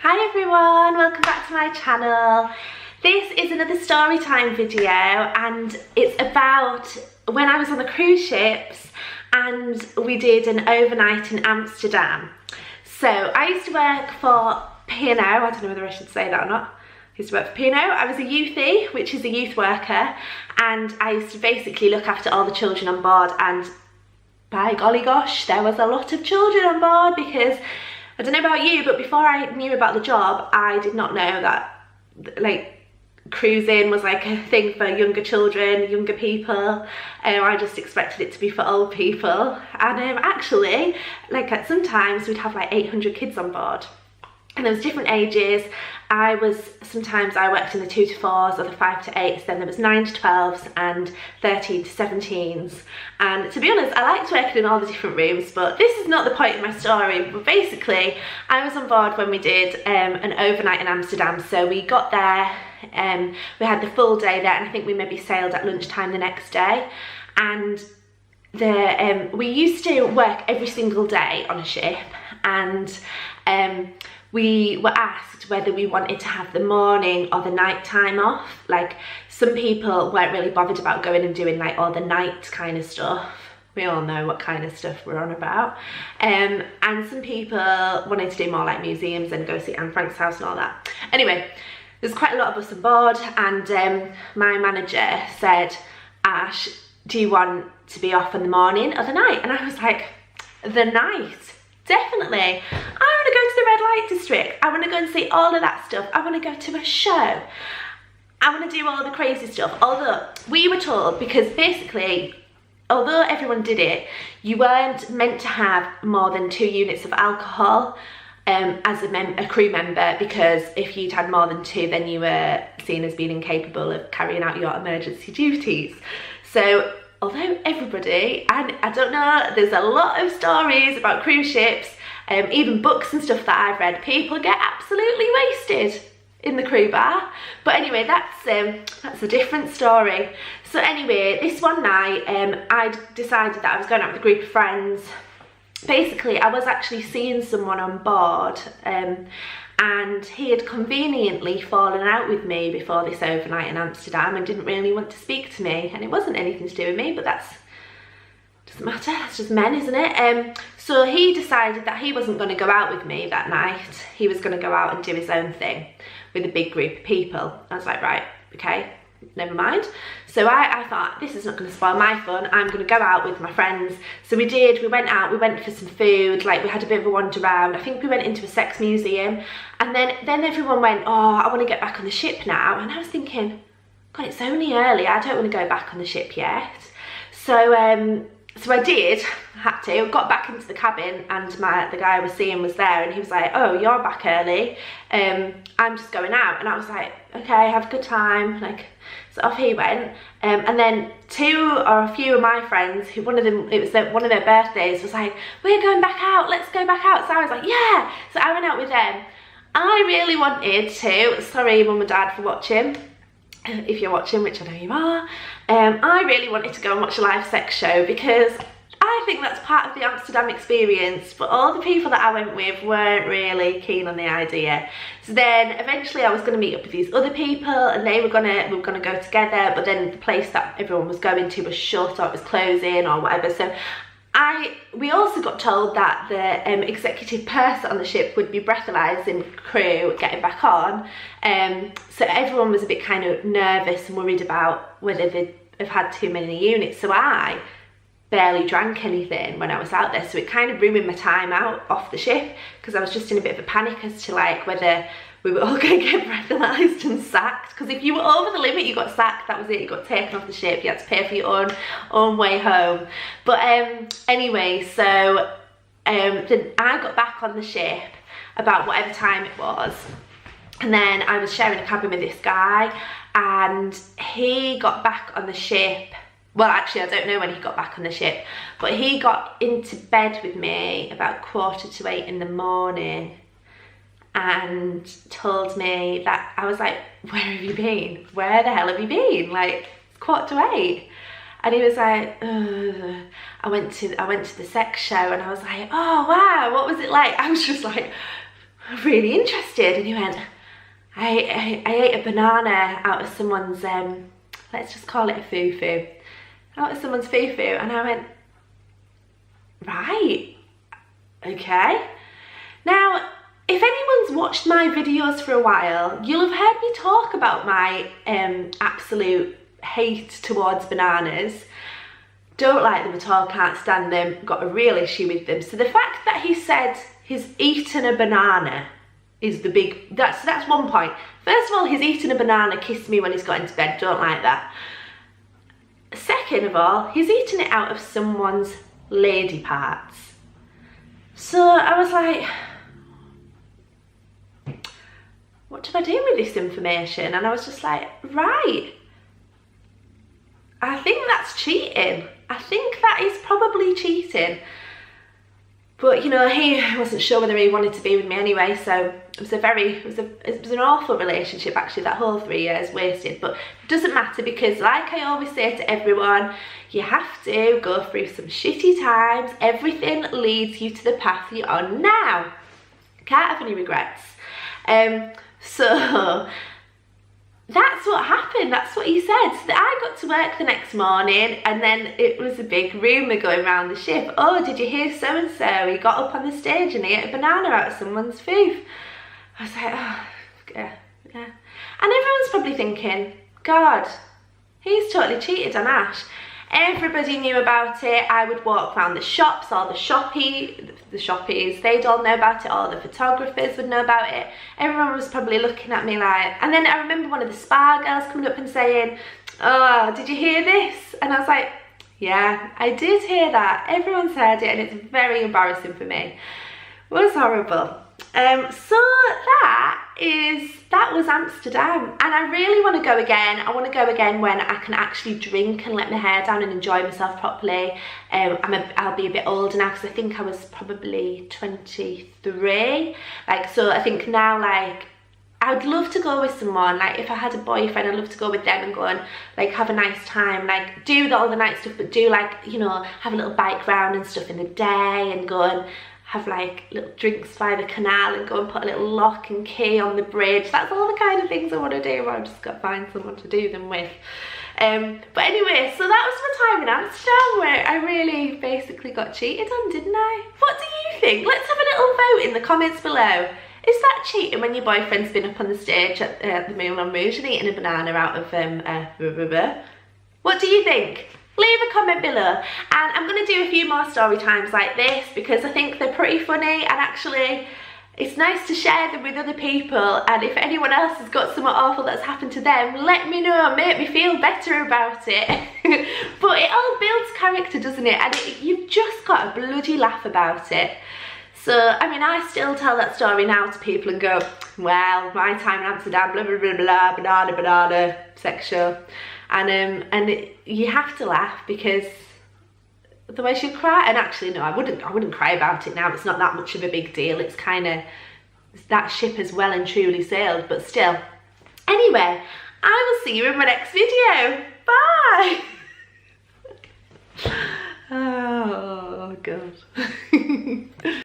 Hi everyone, welcome back to my channel. This is another story time video and it's about when I was on the cruise ships and we did an overnight in Amsterdam. So I used to work for P&O, I don't know whether I should say that or not. I used to work for P&O. I was a youthie, which is a youth worker, and I used to basically look after all the children on board, and by golly gosh, there was a lot of children on board because I don't know about you, but before I knew about the job, I did not know that like cruising was like a thing for younger children, younger people. I just expected it to be for old people. And actually, like sometimes we'd have like 800 kids on board. And there was different ages. Sometimes I worked in the 2 to 4s or the 5 to 8s, then there was 9 to 12s and 13 to 17s. And to be honest, I liked working in all the different rooms, but this is not the point of my story. But basically, I was on board when we did an overnight in Amsterdam. So we got there, we had the full day there, and I think we maybe sailed at lunchtime the next day. And we used to work every single day on a ship, and we were asked whether we wanted to have the morning or the night time off. Like, some people weren't really bothered about going and doing like all the night kind of stuff. We all know what kind of stuff we're on about. And some people wanted to do more like museums and go see Anne Frank's house and all that. Anyway, there's quite a lot of us on board, and my manager said, Ash, do you want to be off in the morning or the night? And I was like, the night. Definitely. I want to go to the red light district. I want to go and see all of that stuff. I want to go to a show. I want to do all the crazy stuff. Although we were told, because basically, although everyone did it, you weren't meant to have more than 2 units of alcohol as a crew member, because if you'd had more than 2, then you were seen as being incapable of carrying out your emergency duties. So although everybody, and I don't know, there's a lot of stories about cruise ships, even books and stuff that I've read, people get absolutely wasted in the crew bar. But anyway, that's a different story. So anyway, this one night, I decided that I was going out with a group of friends. Basically, I was actually seeing someone on board, and he had conveniently fallen out with me before this overnight in Amsterdam and didn't really want to speak to me, and it wasn't anything to do with me, but doesn't matter, that's just men, isn't it? So he decided that he wasn't going to go out with me that night. He was going to go out and do his own thing with a big group of people. I was like, right, okay, never mind. So I thought, this is not going to spoil my fun. I'm going to go out with my friends. So we did. We went out, we went for some food, like we had a bit of a wander around. I think we went into a sex museum, and then everyone went, oh, I want to get back on the ship now. And I was thinking, God, it's only early, I don't want to go back on the ship yet. So I had to, got back into the cabin, and the guy I was seeing was there, and he was like, oh, you're back early, I'm just going out. And I was like, okay, have a good time, like, so off he went. And then a few of my friends, who one of their birthdays, was like, we're going back out, let's go back out. So I was like, yeah. So I went out with them. I really wanted to, sorry mum and dad for watching, if you're watching, which I know you are, I really wanted to go and watch a live sex show, because I think that's part of the Amsterdam experience, but all the people that I went with weren't really keen on the idea. So then eventually I was going to meet up with these other people, and we were going to go together, but then the place that everyone was going to was shut, or it was closing or whatever. So we also got told that the executive purser on the ship would be breathalyzing crew getting back on. So everyone was a bit kind of nervous and worried about whether they'd have had too many units. So I barely drank anything when I was out there. So it kind of ruined my time out off the ship, because I was just in a bit of a panic as to like whether we were all going to get breathalyzed and sacked. Because if you were over the limit, you got sacked, that was it, you got taken off the ship, you had to pay for your own way home. But anyway, so then I got back on the ship about whatever time it was, and then I was sharing a cabin with this guy, and he got back on the ship. Well, actually, I don't know when he got back on the ship, but he got into bed with me about 7:45 in the morning, and told me that, I was like, where have you been? Where the hell have you been? Like, it's 7:45. And he was like, ugh. I went to the sex show, and I was like, oh wow, what was it like? I was just like, really interested. And he went, I ate a banana out of someone's, let's just call it a foo-foo. Out of someone's foo-foo. And I went, right, okay. Now, if anyone's watched my videos for a while, you'll have heard me talk about my absolute hate towards bananas. Don't like them at all, can't stand them, got a real issue with them. So the fact that he said he's eaten a banana is the big, that's one point. First of all, he's eaten a banana, kissed me when he's got into bed, don't like that. Second of all, he's eaten it out of someone's lady parts. So I was like, what do I do with this information? And I was just like, right, I think that's cheating. I think that is probably cheating. But you know, he wasn't sure whether he wanted to be with me anyway, so it was an awful relationship actually, that whole 3 years wasted. But it doesn't matter, because like I always say to everyone, you have to go through some shitty times. Everything leads you to the path you're on now. Can't have any regrets. So that's what happened, that's what he said. So I got to work the next morning, and then it was a big rumour going around the ship. Oh, did you hear so-and-so? He got up on the stage and he ate a banana out of someone's foof. I was like, oh, yeah. And everyone's probably thinking, God, he's totally cheated on Ash. Everybody knew about it. I would walk around the shops, all the shoppies, they'd all know about it, all the photographers would know about it. Everyone was probably looking at me like, and then I remember one of the spa girls coming up and saying, oh, did you hear this? And I was like, yeah, I did hear that. Everyone's heard it, and it's very embarrassing for me. It was horrible. So that was Amsterdam, and I really want to go again. I want to go again when I can actually drink and let my hair down and enjoy myself properly. I'll be a bit older now, because I think I was probably 23. Like, so I think now, like, I would love to go with someone. Like, if I had a boyfriend, I'd love to go with them and go and like have a nice time, like do all the night stuff, but do, like, you know, have a little bike round and stuff in the day, and go and have like little drinks by the canal, and go and put a little lock and key on the bridge. That's all the kind of things I want to do. I've just got to find someone to do them with. But anyway, so that was my time in Amsterdam, where I really basically got cheated on, didn't I? What do you think? Let's have a little vote in the comments below. Is that cheating when your boyfriend's been up on the stage at the Moulin Rouge and eating a banana out of What do you think? Leave a comment below, and I'm going to do a few more story times like this, because I think they're pretty funny, and actually it's nice to share them with other people. And if anyone else has got something awful that's happened to them, let me know, make me feel better about it. But it all builds character, doesn't it? And you've just got a bloody laugh about it. So, I mean, I still tell that story now to people and go, well, my time in Amsterdam, blah, blah, blah, blah, banana, sex show. And you have to laugh, because otherwise you'll cry. And actually, no, I wouldn't cry about it now. It's not that much of a big deal. It's kind of, that ship has well and truly sailed, but still. Anyway, I will see you in my next video. Bye. Oh, God.